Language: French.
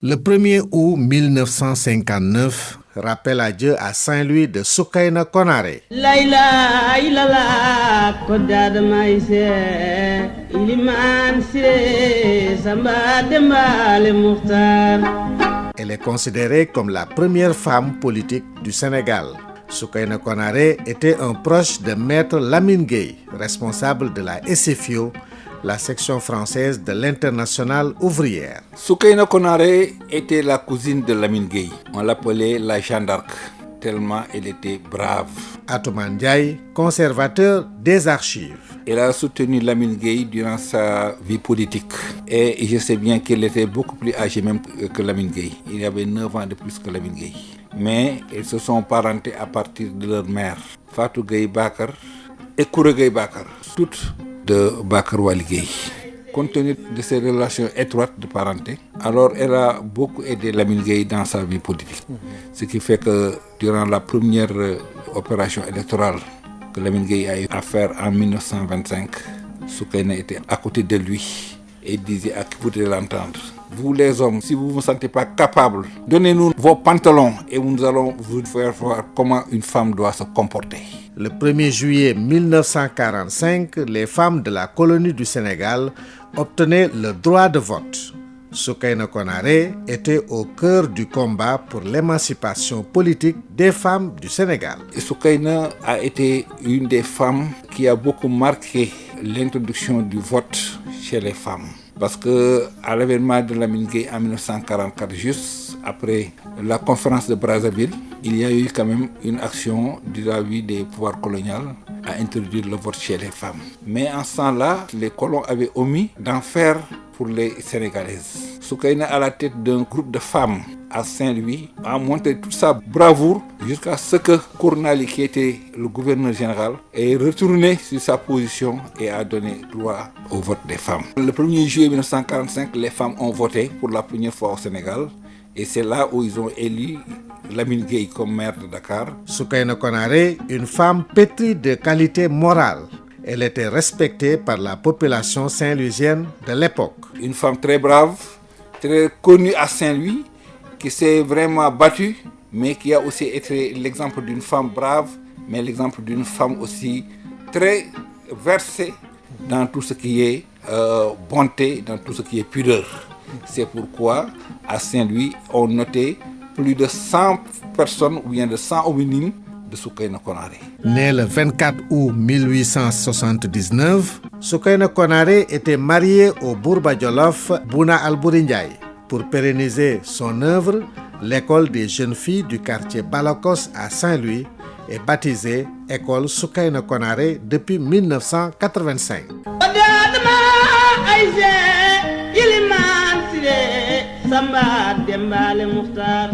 Le 1er août 1959, rappel à Dieu à Saint-Louis de Soukaina Konaré. Elle est considérée comme la première femme politique du Sénégal. Soukaina Konaré était un proche de Maître Lamine Gueye, responsable de la SFIO, la section française de l'Internationale ouvrière. Soukaina Konaré était la cousine de Lamine Gueye. On l'appelait la Jeanne d'Arc, tellement elle était brave. Atoumane Ndiaye, conservateur des archives. Elle a soutenu Lamine Gueye durant sa vie politique. Et je sais bien qu'elle était beaucoup plus âgée même que Lamine Gueye. Il y avait 9 ans de plus que Lamine Gueye. Mais elles se sont parentées à partir de leur mère, Fatou Gueye Bakar et Koura Gueye Bakar, toutes de Bakar Wali Gueye. Compte tenu de ces relations étroites de parenté, alors elle a beaucoup aidé Lamine Gueye dans sa vie politique. Ce qui fait que durant la première opération électorale que Lamine Gueye a eu à faire en 1925, Soukaina était à côté de lui et disait à qui vous devez l'entendre: vous les hommes, si vous ne vous sentez pas capable, donnez-nous vos pantalons et nous allons vous faire voir comment une femme doit se comporter. Le 1er juillet 1945, les femmes de la colonie du Sénégal obtenaient le droit de vote. Soukaina Konaré était au cœur du combat pour l'émancipation politique des femmes du Sénégal. Soukaina a été une des femmes qui a beaucoup marqué l'introduction du vote chez les femmes. Parce qu'à l'avènement de Lamine Gueye en 1944, juste après la conférence de Brazzaville, il y a eu quand même une action vis-à-vis des pouvoirs coloniaux à introduire le vote chez les femmes. Mais en ce temps-là, les colons avaient omis d'en faire pour les Sénégalaises. Soukaina, à la tête d'un groupe de femmes à Saint-Louis, a montré toute sa bravoure jusqu'à ce que Kournali, qui était le gouverneur général, ait retourné sur sa position et a donné droit au vote des femmes. Le 1er juillet 1945, les femmes ont voté pour la première fois au Sénégal. Et c'est là où ils ont élu Lamine Gueye comme maire de Dakar. Soukaina Konaré, une femme pétrie de qualité morale. Elle était respectée par la population saint-louisienne de l'époque. Une femme très brave, très connue à Saint-Louis, qui s'est vraiment battue, mais qui a aussi été l'exemple d'une femme brave, mais l'exemple d'une femme aussi très versée dans tout ce qui est bonté, dans tout ce qui est pudeur. C'est pourquoi à Saint-Louis, on notait plus de 100 personnes ou bien de 100 homonymes de Soukaina Konaré. Né le 24 août 1879, Soukaina Konaré était mariée au Bourba Djolof Bouna Albouri Ndiaye. Pour pérenniser son œuvre, l'école des jeunes filles du quartier Balakos à Saint-Louis est baptisée École Soukaina Konaré depuis 1985. Samba Dembale Mukhtar